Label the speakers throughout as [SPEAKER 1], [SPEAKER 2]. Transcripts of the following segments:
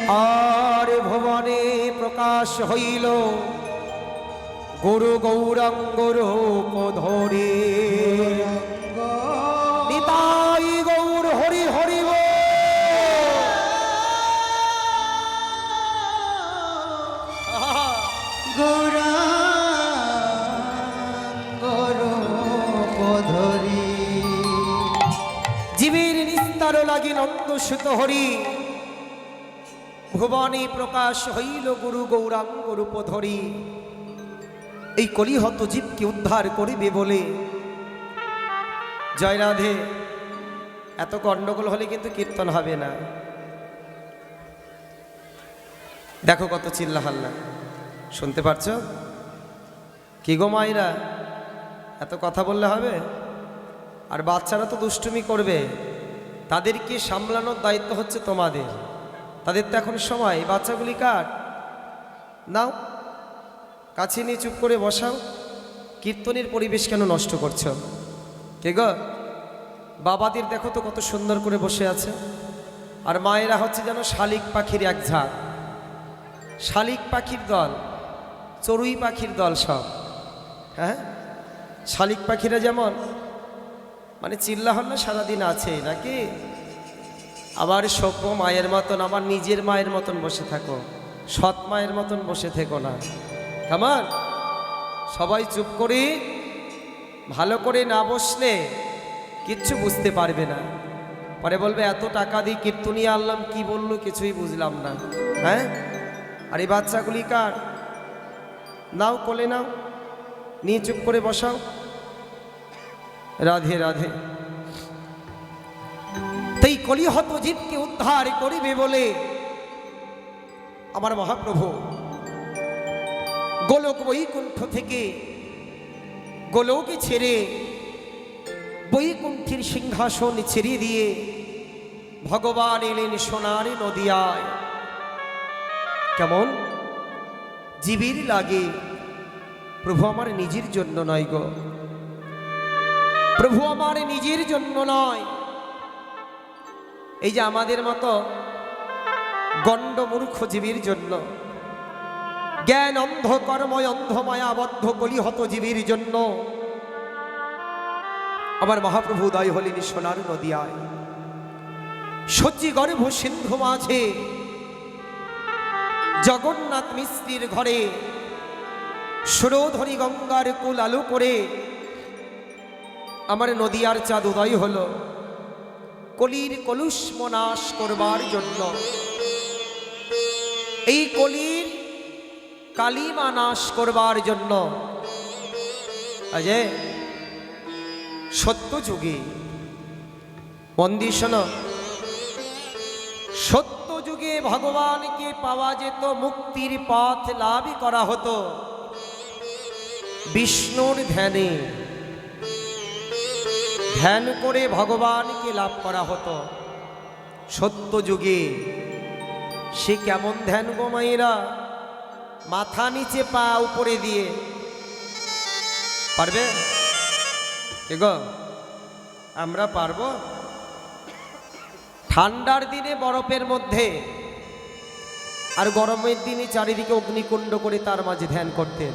[SPEAKER 1] আর ভুবনে প্রকাশ হইল গুরু গৌরাঙ্গ রূপ ধরে। নিতাই গৌর হরি হরি বল।
[SPEAKER 2] গৌরাঙ্গ রূপ ধরি
[SPEAKER 1] জীবের নিস্তার লাগি নন্দ সুত হরি। ভুবনে প্রকাশ হইল গুরু গৌরাঙ্গ রূপ ধরি। এই কলিহত জীবকে উদ্ধার করিবে বলে। জয় রাধে। এত গন্ডগোল হলে কিন্তু কীর্তন হবে না। দেখো কত চিল্লা হাল্লা, শুনতে পারছো? কি গো মায়েরা, এত কথা বললে হবে? আর বাচ্চারা তো দুষ্টুমি করবে, তাদেরকে সামলানোর দায়িত্ব হচ্ছে তোমাদের। তাদের তো এখন সময়। বাচ্চাগুলি কার নাও, কাছে নিয়ে চুপ করে বসাও। কীর্তনের পরিবেশ কেন নষ্ট করছো? কে গো? বাবাদের দেখো তো কত সুন্দর করে বসে আছে। আর মায়েরা হচ্ছে যেন শালিক পাখির এক ঝাঁক। শালিক পাখির দল, চড়ুই পাখির দল সব। হ্যাঁ, শালিক পাখিরা যেমন মানে চিল্লা হল্লা সারাদিন আছে নাকি? আবার সভ্য মায়ের মতন, আমার নিজের মায়ের মতন বসে থাকো, সৎ মায়ের মতন বসে থেকো না। কেমন? সবাই চুপ করে ভালো করে না বসলে কিচ্ছু বুঝতে পারবে না। পরে বলবে এত টাকা দিয়ে কীর্তনিয়া আনলাম, কি বললো কিছুই বুঝলাম না। হ্যাঁ, আর এই বাচ্চাগুলি কার? নাও, কোলে নাও, নিয়ে চুপ করে বসাও। রাধে রাধে। তাই কলিহত জীবকে উদ্ধার করিবে বলে আমার মহাপ্রভু গোলক বৈকুণ্ঠ থেকে গোলকে ছেড়ে বৈকুণ্ঠের সিংহাসন ছেড়ে দিয়ে ভগবান এলেন সোনার নদিয়ায়। কেমন জীবের লাগে? প্রভু আমার নিজের জন্য নয় গো, প্রভু আমার নিজের জন্য নয়। এই যে আমাদের মতো গণ্ড মূর্খ জীবের জন্য, জ্ঞান অন্ধ কর্ময় অন্ধ মায়াবদ্ধ কলিহত জীবের জন্য আমার মহাপ্রভু উদয় হলেন সোনার নদিয়ায়। সজ্জি গর্ভ সিন্ধু মাঝে জগন্নাথ মিশ্রির ঘরে সুরধরি গঙ্গার কুল আলু করে আমার নদিয়ার চাঁদ উদয় হলো কলির কলুষ্ম নাশ করবার জন্য। এই কলির কালিমা নাশ করবার জন্য। আজে সত্য যুগে বন্দি শোনো, সত্য যুগে ভগবানকে পাওয়া যেত, মুক্তির পথ লাভই করা হতো বিষ্ণুর ধ্যানে। ধ্যান করে ভগবানকে লাভ করা হতো সত্য যুগে। সে কেমন ধ্যান গো মায়েরা? মাথা নিচে পা উপরে দিয়ে। পারবে গো? আমরা পারবো? ঠান্ডার দিনে বরফের মধ্যে, আর গরমের দিনে চারিদিকে অগ্নিকুণ্ড করে তার মাঝে ধ্যান করতেন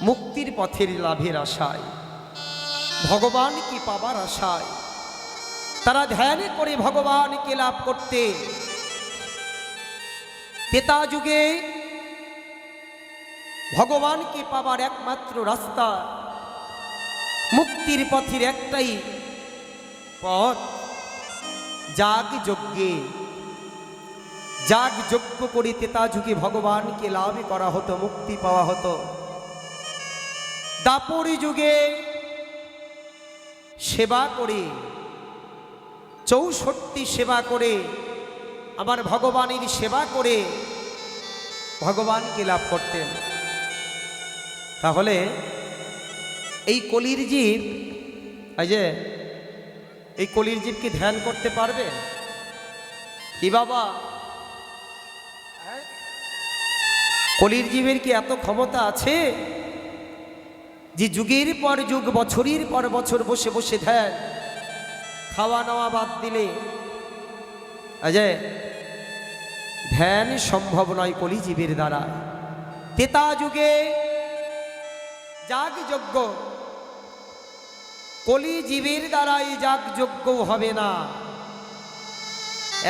[SPEAKER 1] মুক্তির পথের লাভের আশায়, ভগবানকে পাবার আশায়। তারা ধ্যান করে ভগবানকে লাভ করতে। ত্রেতা যুগে ভগবানকে পাবার একমাত্র রাস্তা, মুক্তির পথের একটাই পথ, যাগ যজ্ঞে। যাগ যজ্ঞ করে ত্রেতা যুগে ভগবানকে লাভ করা হতো, মুক্তি পাওয়া হতো। দাপর যুগে সেবা করে, 64 সেবা করে, আমার ভগবানের সেবা করে ভগবানকে লাভ করতেন। তাহলে এই কলির জীব, এই যে এই কলির জীব কি ধ্যান করতে পারবে কি বাবা? কলির জীবের কি এত ক্ষমতা আছে যে যুগের পর যুগ, বছরের পর বছর বসে বসে ধ্যান, খাওয়া নাওয়া বাদ দিলে, অজয় ধ্যান সম্ভব নয় কলিজীবের দ্বারা। তেতা যুগে যাগযজ্ঞ, কলিজীবের দ্বারাই যাগযজ্ঞ হবে না।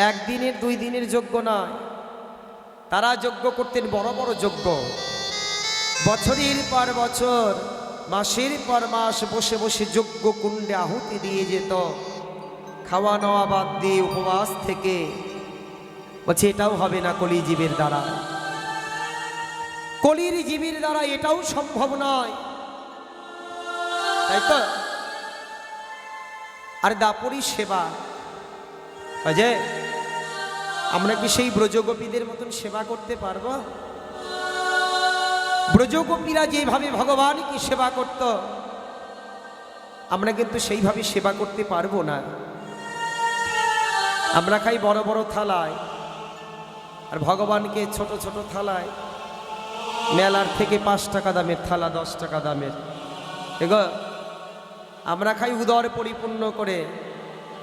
[SPEAKER 1] একদিনের দুই দিনের যজ্ঞ নয়, তারা যজ্ঞ করতেন বড় বড় যজ্ঞ, বছরের পর বছর, মাসের পর মাস বসে বসে যজ্ঞ কুণ্ডে আহুতি দিয়ে যেত, খাওয়া নেওয়া বাদ দিয়ে উপবাস থেকে। বলছে এটাও হবে না কলিজীবের দ্বারা, কলির জীবের দ্বারা এটাও সম্ভব নয়, তাই তো। আর দাপরি সেবা, যে আমরা কি সেই ব্রজগোপীদের মতন সেবা করতে পারবো? ব্রজগোপীরা যেভাবে ভগবানকে সেবা করত, আমরা কিন্তু সেইভাবে সেবা করতে পারবো না। আমরা খাই বড় বড় থালায়, আর ভগবানকে ছোট ছোট থালায়, মেলার থেকে 5 টাকা দামের থালা, 10 টাকা দামের। এগো আমরা খাই উদর পরিপূর্ণ করে,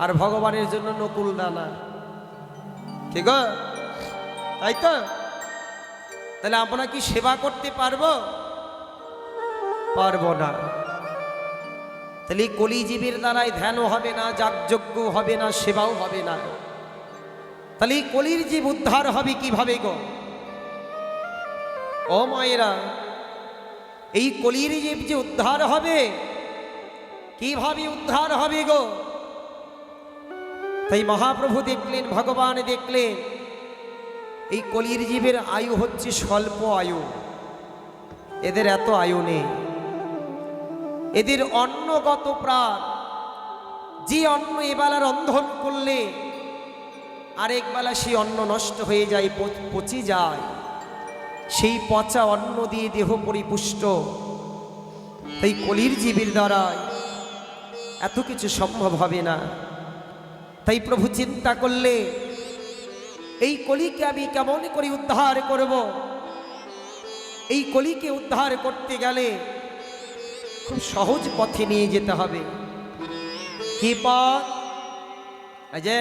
[SPEAKER 1] আর ভগবানের জন্য নকুল দানা, ঠিক তাই তো। তাহলে আমরা কি সেবা করতে পারবো? পারবো না। তাহলে কলিজীবের দ্বারাই ধ্যানও হবে না, যাগযজ্ঞ হবে না, সেবাও হবে না। তাহলে কলির জীব উদ্ধার হবে কিভাবে গো? ও মায়েরা, এই কলির জীব যে উদ্ধার হবে, কিভাবে উদ্ধার হবে গো? তাই মহাপ্রভু দেখলেন, ভগবান দেখলেন, এই কলির জীবের আয়ু হচ্ছে স্বল্প আয়ু, এদের এত আয়ু নেই। এদের অন্নগত প্রাণ, যে অন্ন এবেলা রন্ধন করলে আরেক বেলা সেই অন্ন নষ্ট হয়ে যায়, পচে যায়, সেই পচা অন্ন দিয়ে দেহ পরিপুষ্ট। তাই কলির জীবের দ্বারা এত কিছু সম্ভব হবে না। তাই প্রভু চিন্তা করলে, এই কলিকে আমি কেমন করে উদ্ধার করব? এই কলিকে উদ্ধার করতে গেলে খুব সহজ পথে নিয়ে যেতে হবে। কি পথ? যে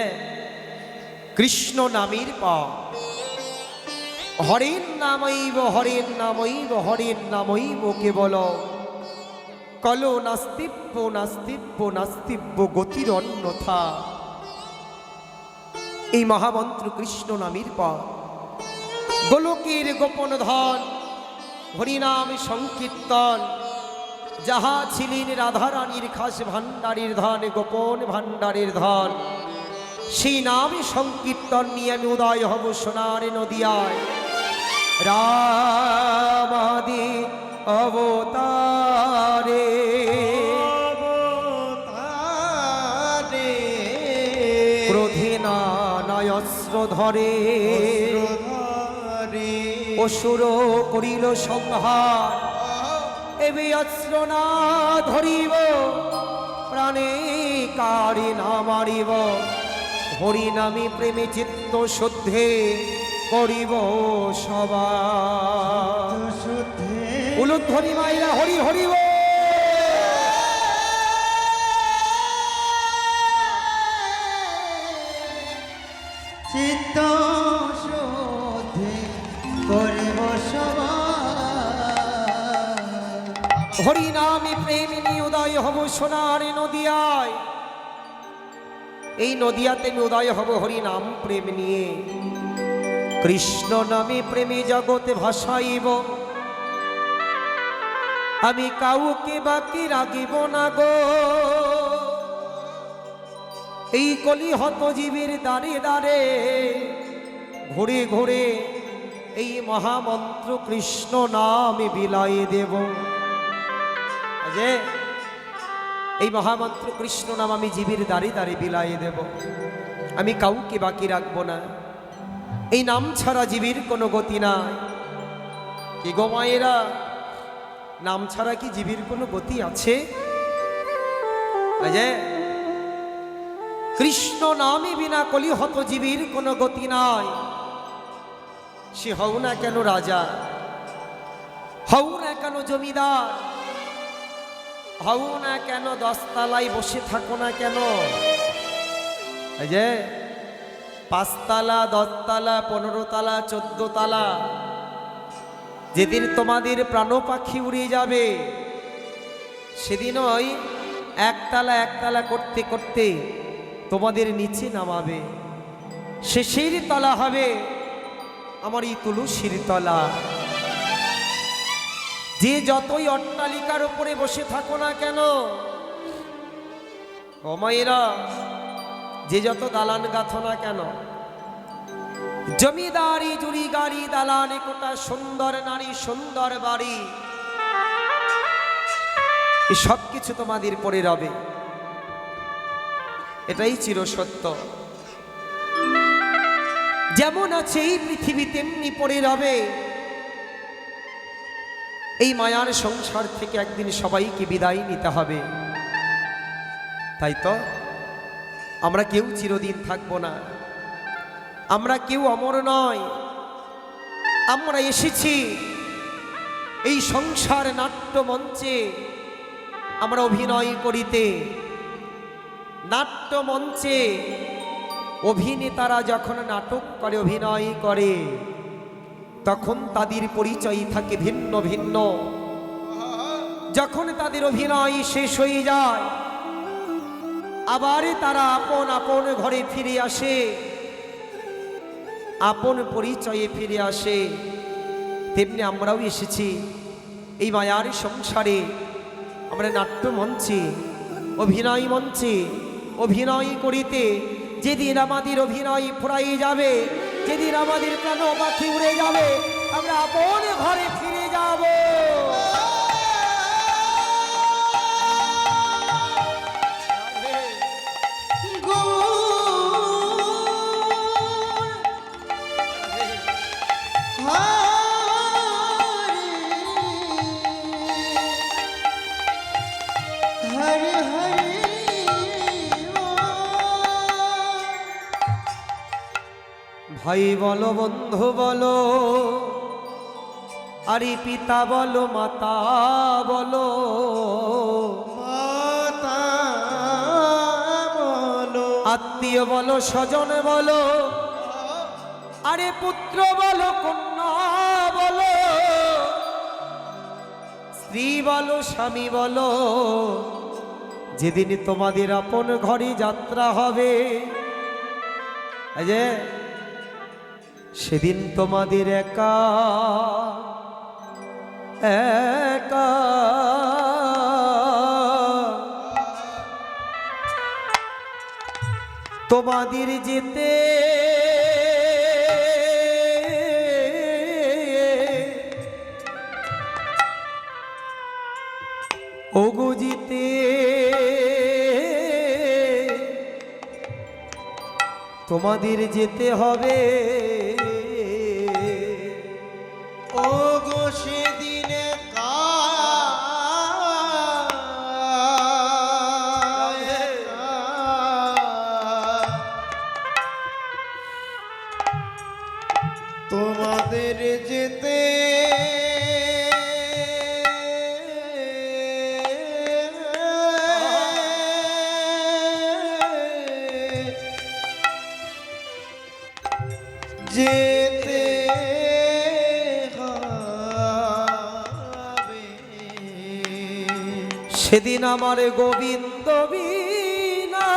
[SPEAKER 1] কৃষ্ণ নামের পথ। হরেন নামৈব হরেন নামৈব হরেন নামৈব কেবল কলো নাস্তিব্য নাস্তিব্য নাস্তিব্য গতির অন্যথা। এই মহামন্ত্র কৃষ্ণ নামের পথ, গোলকের গোপন ধন, হরিনাম সংকীর্তন, যাহা ছিলেন রাধারানীর খাস ভাণ্ডারের ধন, গোপন ভাণ্ডারের ধন, সেই নামে সংকীর্তন নিয়ে আমি উদয় হব সোনার নদিয়ায়। রামাদি অবতারে ক্রোধে নানায় অস্ত্র ধরে, অসুর করিল সংহার, এবে অস্ত্র না ধরিব, প্রাণে কারি না মারিব, হরিনামে প্রেমে চিত্ত শুদ্ধে করিব সবার। উলুধ্বনি মাইরা হরি হরিব।
[SPEAKER 2] চিত্ত শুদ্ধে করিব সবার।
[SPEAKER 1] হরিনামে প্রেমিনী উদয় হব সোনার নদিয়ায়। এই নদিয়াতে আমি উদয় হব হরিনাম প্রেম নিয়ে। কৃষ্ণ নামে প্রেমী জগতে ভাসাইব, আমি কাউকে বাকি রাখিব না গো। এই কলি হত জীবের দ্বারে দ্বারে ঘুরে ঘুরে এই মহামন্ত্র কৃষ্ণ নামে বিলাই দেব। যে এই মহামন্ত্র কৃষ্ণ নাম আমি জীবের দ্বারে দ্বারে বিলাই দেব, আমি কাউকে বাকি রাখবো না। এই নাম ছাড়া জীবের কোনো গতি নাই। কি গো মায়েরা, নাম ছাড়া কি জীবের কোনো গতি আছে? যে কৃষ্ণ নামে বিনা কলি হত জীবের কোনো গতি নাই। সে হও না কেন রাজা, হও না কেন জমিদার, হও না কেন 10 তলায় বসে থাকো না কেন, যে 5 তালা, 10 তালা, 15 তালা, 14 তালা। যেদিন তোমাদের প্রাণ পাখি উড়ে যাবে, সেদিন ওই একতলা একতলা করতে করতে তোমাদের নিচে নামাবে। শেষের তলা হবে আমার এই তুলসীর তলা। যে যতই অট্টালিকার উপরে বসে থাকো না কেন ও মায়েরা, যে যত দালান গাঁথো না কেন, জমিদারি জুড়ি গাড়ি দালানে কোটা, সুন্দর নারী সুন্দর বাড়ি, এই সব কিছু তোমাদের পরে রবে। এটাই চিরসত্য। যেমন আছে এই পৃথিবী তেমনি পড়ে রবে। এই মায়ার সংসার থেকে একদিন সবাইকে বিদায় নিতে হবে। তাই তো আমরা কেউ চিরদিন থাকবো না, আমরা কেউ অমর নয়। আমরা এসেছি এই সংসার নাট্য মঞ্চে আমরা অভিনয় করিতে। নাট্য মঞ্চে অভিনেতারা যখন নাটক করে, অভিনয় করে, তখন তাদের পরিচয় থাকে ভিন্ন ভিন্ন। যখন তাদের অভিনয় শেষ হয়ে যায়, আবার তারা আপন আপন ঘরে ফিরে আসে, আপন পরিচয়ে ফিরে আসে। তেমনি আমরাও এসেছি এই মায়ার সংসারে। আমরা নাট্য মঞ্চে, অভিনয় মঞ্চে অভিনয় করিতে। যেদিন আমাদের অভিনয় ফুরাই যাবে, যেদিন আমাদের প্রাণ পাখি উড়ে যাবে, আমরা আপন ঘরে ফিরে যাব। ভাই বলো, বন্ধু বলো, আরে পিতা বলো, মাতা বলো, আত্মীয় বলো, স্বজন বলো, আরে পুত্র বলো, কন্যা বলো, স্ত্রী বলো, স্বামী বলো, যেদিন তোমাদের আপন ঘরে যাত্রা হবে, যে সেদিন তোমাদের একা একা তোমাদের যেতে ওগো যেতে তোমাদের যেতে হবে।
[SPEAKER 2] ওগো সেদিনে তোমাদের যেতে যেতে হবে।
[SPEAKER 1] সেদিন আমার গোবিন্দ বিনা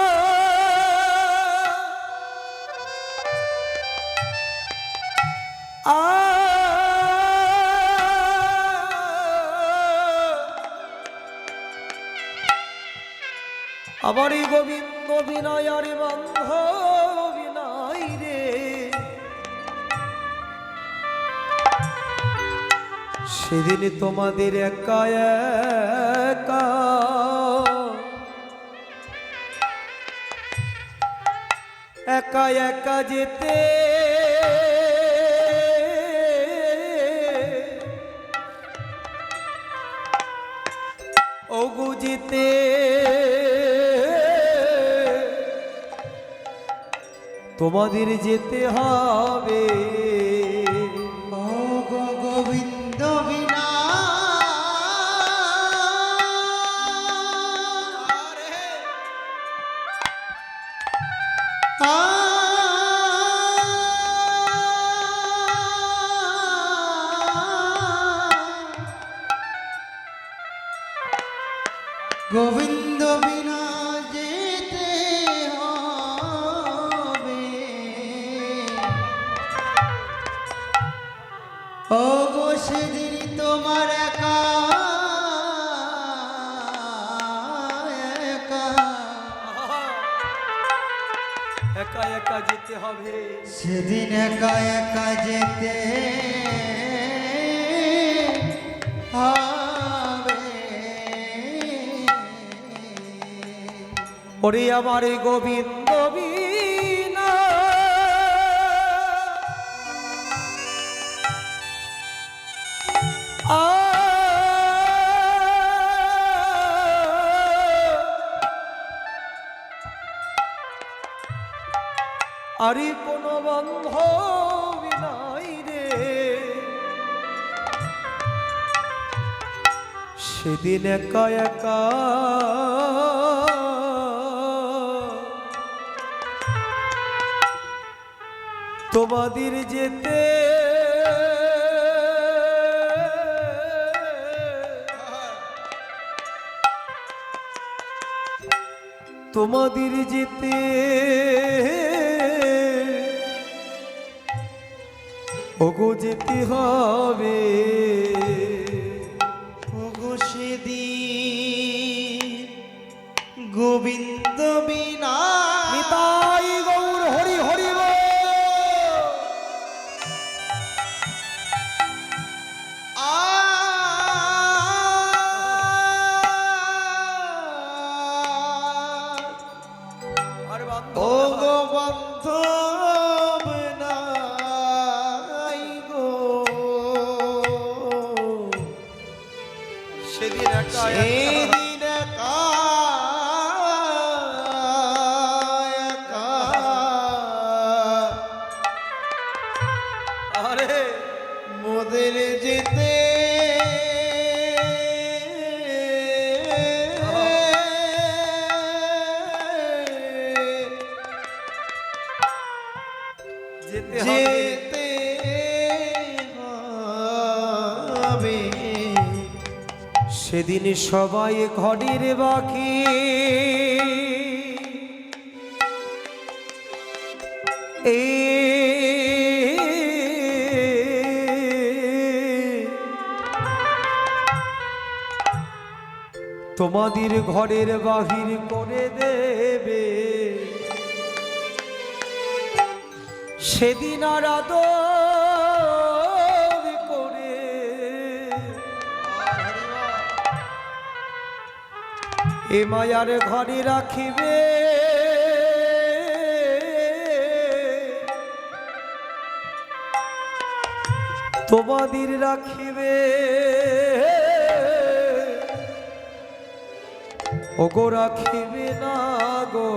[SPEAKER 1] আমার এই গোবিন্দ বিনয় আরে বন্ধ বিনয় রে, সেদিন তোমাদের একা একা একা একা যেতে ওগো যেতে তোমাদের যেতে হবে।
[SPEAKER 2] ওগো গোবিন্দ বিনা ও গো সেদিন তোমার একা একা
[SPEAKER 1] একা একা যেতে হবে,
[SPEAKER 2] সেদিন একা একা যেতে হবে।
[SPEAKER 1] ওরে আমার গোবিন্দ বিনা আরে কোনো বান্ধব নাই রে, সেদিন একা একা তোমাদের যেতে তোমাদের যেতে ওগো যেতে হবে।
[SPEAKER 2] ওগো সেদিন গোবিন্দ বিনা
[SPEAKER 1] নিতাই গৌর হরি হরি বল। আর
[SPEAKER 2] ও গো বান্ধব নাই গো,
[SPEAKER 1] সেদিন একা
[SPEAKER 2] সেদিন একা একা
[SPEAKER 1] আরে
[SPEAKER 2] মোদের যেতে
[SPEAKER 1] যেতে হবে,
[SPEAKER 2] যেতে হবে।
[SPEAKER 1] সেদিন সবাই ঘরের বাকি তোমাদের ঘরের বাহির করে দেবে, সেদিন আর আদর করে এ মায়ার ঘরে রাখিবে, তোমাদের রাখিবে ওগো রাখিবে না গো।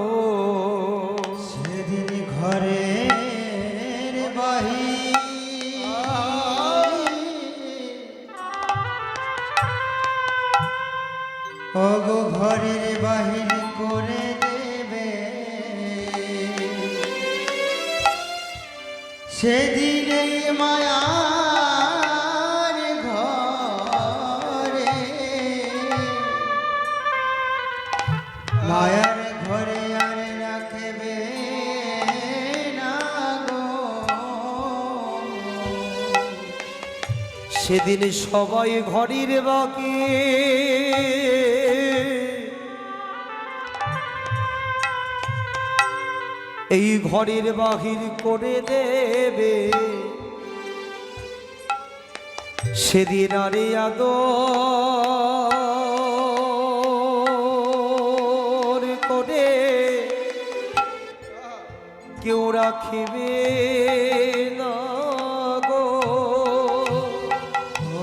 [SPEAKER 2] সেদিন ঘরের বাহির ওগো ঘরের বাহির করে দেবে, সেদিন এই মায়ার ঘরে মায়ার ঘরে আর রাখবে না গো।
[SPEAKER 1] সেদিন সবাই ঘরের বাকি এই ঘরের বাহির করে দেবে, সেদিন আরে আদর করে কেউ রাখিবে না গো।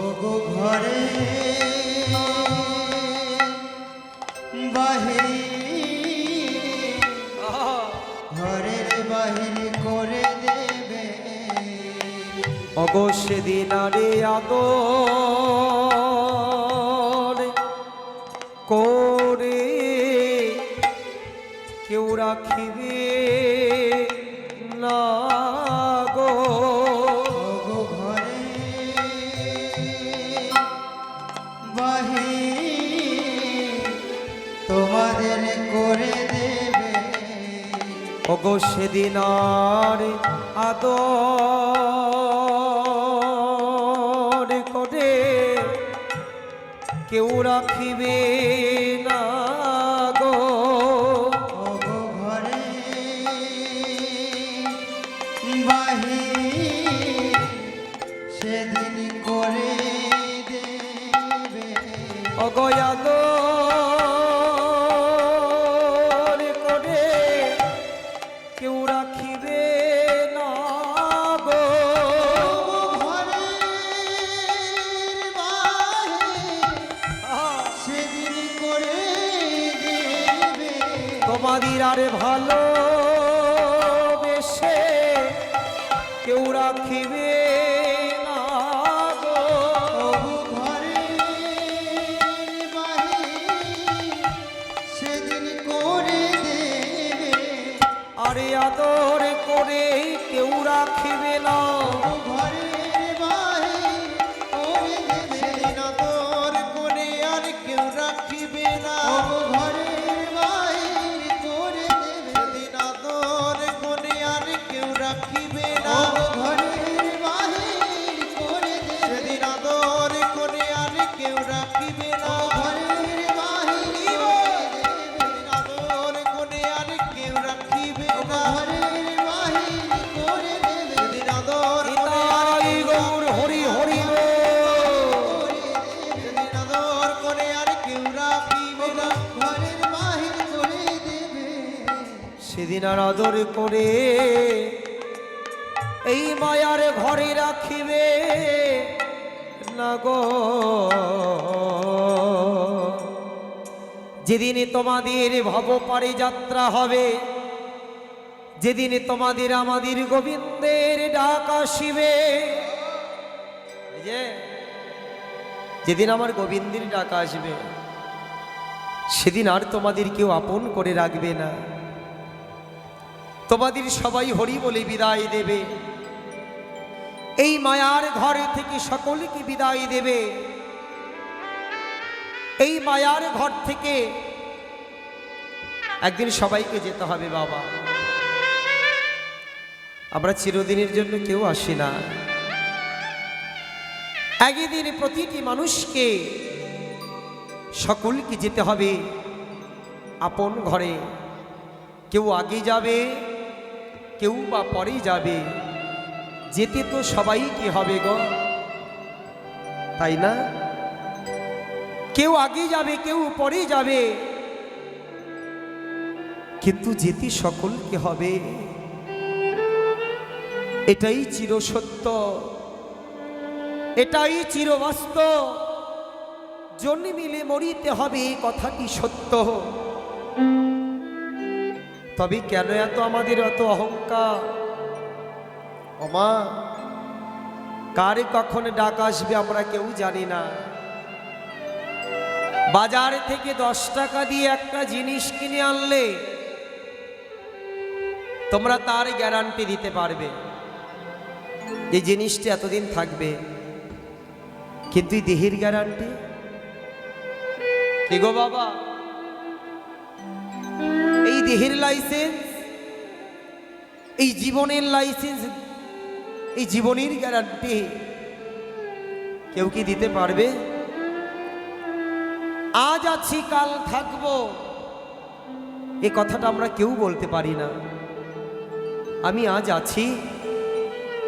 [SPEAKER 2] ওগো ঘরে বাহির ঘরের বাহির করে দেবে,
[SPEAKER 1] অগো সেদিন আরে আদর করে কেউ রাখিবে না গো।
[SPEAKER 2] ওগো ঘরে বাহির তোমাদের করে দেবে,
[SPEAKER 1] ওগো সেদিন আর আদর কেউ রাখিবে না গো।
[SPEAKER 2] ওগো ঘরে বাহির সেদিন করে দেবে
[SPEAKER 1] অগয়াদর করে কেউ রাখিবে না গো।
[SPEAKER 2] ঘরে বাহির সেদিন করে দেবে
[SPEAKER 1] তোমাদের আরে ভালো বেশে কেউ রাখিবে না গো।
[SPEAKER 2] ওগো ঘরে বাহির সেদিন করে দেবে
[SPEAKER 1] আরে আদর করে কেউ রাখিবে না।
[SPEAKER 2] ঘরের বাহির করে দেবে
[SPEAKER 3] সেদিন আদর করে আর কেউ রাখিবে না।
[SPEAKER 2] ওগো ঘরের বাহির করে দেবে
[SPEAKER 3] সেদিন আদর করে আর কেউ রাখিবে না।
[SPEAKER 2] ওগো ঘরের বাহির করে দেবে
[SPEAKER 3] সেদিন আদর করে আর কেউ রাখিবে না।
[SPEAKER 2] ঘরের বাহির করে দেবে
[SPEAKER 3] সেদিন আদর করে আর কেউ রাখিবে না।
[SPEAKER 2] ঘরের বাহির করে দেবে
[SPEAKER 3] সেদিন আদর করে আর
[SPEAKER 1] নিতাই গৌর হরি হরি গো।
[SPEAKER 3] সেদিন আদর করে আর কেউ রাখিবে না।
[SPEAKER 2] ঘরের বাহির করে দেবে
[SPEAKER 1] সেদিন আর আদর করে এই মায়ার ঘরে রাখিবে না গো। যেদিন তোমাদের ভবপারে যাত্রা হবে, যেদিন তোমাদের আমাদের গোবিন্দের ডাক আসিবে, এই যে যেদিন আমার গোবিন্দের ডাক আসবে সেদিন আর তোমাদের কেউ আপন করে রাখবে না। তোমাদের সবাই হরি বলে বিদায় দেবে। এই মায়ার ঘরে থেকে সকলকে বিদায় দেবে। এই মায়ার ঘর থেকে একদিন সবাইকে যেতে হবে বাবা। আমরা চিরদিনের জন্য কেউ আসি না। একদিন প্রতিটি মানুষকে সকলকে যেতে হবে আপন ঘরে। কেউ আগে যাবে, কেউ বা পরে যাবে, যেতে তো সবাইকে হবে গো, তাই না? কেউ আগে যাবে, কেউ পরে যাবে, কিন্তু যেতে সকলকে হবে। এটাই চিরসত্য, এটাই চিরবাস্তব। জন্মিলে মরিতে হবে, এই কথাটি সত্য। তবে কেন এত আমাদের এত অহংকার? ওমা, কারে কখন ডাক আসবে আমরা কেউ জানি না। বাজার থেকে 10 টাকা দিয়ে একটা জিনিস কিনে আনলে তোমরা তার গ্যারান্টি দিতে পারবে এই জিনিসটা এতদিন থাকবে, কিন্তু এই দেহের গ্যারান্টি কি গো বাবা? এই দেহের লাইসেন্স, এই জীবনের লাইসেন্স, এই জীবনের গ্যারান্টি কেউ কি দিতে পারবে? আজ আছি কাল থাকবো, এ কথাটা আমরা কেউ বলতে পারি না। আমি আজ আছি,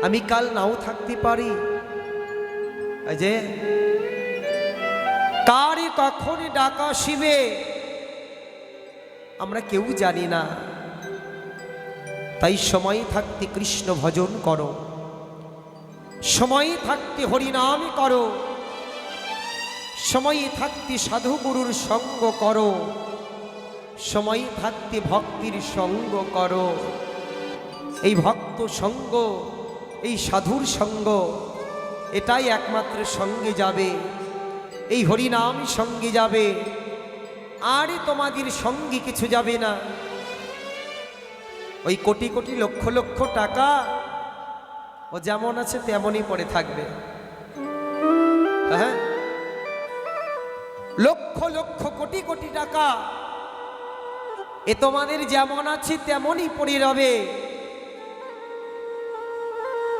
[SPEAKER 1] আমি কাল নাও থাকতে পারি। এই যে কারে কখন ডাক আসিবে আমরা কেউ জানি না। তাই সময় থাকতে কৃষ্ণ ভজন করো, সময় থাকতে হরিনাম করো, সময় থাকতে সাধু গুরুর সঙ্গ করো, সময় থাকতে ভক্তির সঙ্গ করো। এই ভক্ত সঙ্গ, এই সাধুর সঙ্গ, এটাই একমাত্র সঙ্গে যাবে। এই হরিনাম সঙ্গে যাবে, আর তোমাদের সঙ্গে কিছু যাবে না। ওই কোটি কোটি লক্ষ লক্ষ টাকা ও যেমন আছে তেমনই পড়ে থাকবে। হ্যাঁ, লক্ষ লক্ষ কোটি কোটি টাকা এ তোমাদের যেমন আছে তেমনই পড়ে রবে।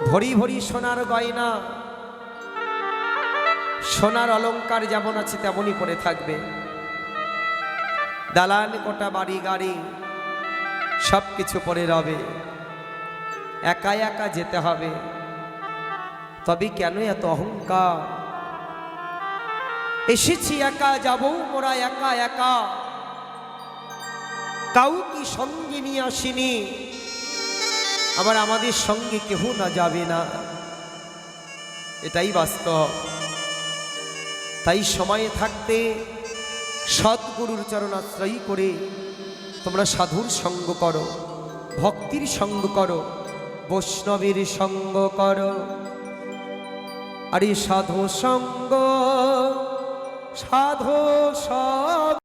[SPEAKER 1] ভরি ভরি সোনার গয়না সোনার অলংকার যেমন আছে তেমনই পড়ে থাকবে, দালান কোটা বাড়ি গাড়ি সব কিছু পড়ে রবে, একা একা যেতে হবে। তবে কেন এত অহংকার? এসেছি একা, যাবো মোরা একা একা, কাউকে সঙ্গে নিয়ে আসিনি, আবার আমাদের সঙ্গে কেহ না যাবে না, এটাই বাস্তব। তাই সময়ে থাকতে সদ্গুরুর চরণাশ্রয়ী করে তোমরা সাধুর সঙ্গ করো, ভক্তির সঙ্গ করো, বৈষ্ণবের সঙ্গ করো। আরে সাধু সঙ্গ, সাধু সঙ্গ।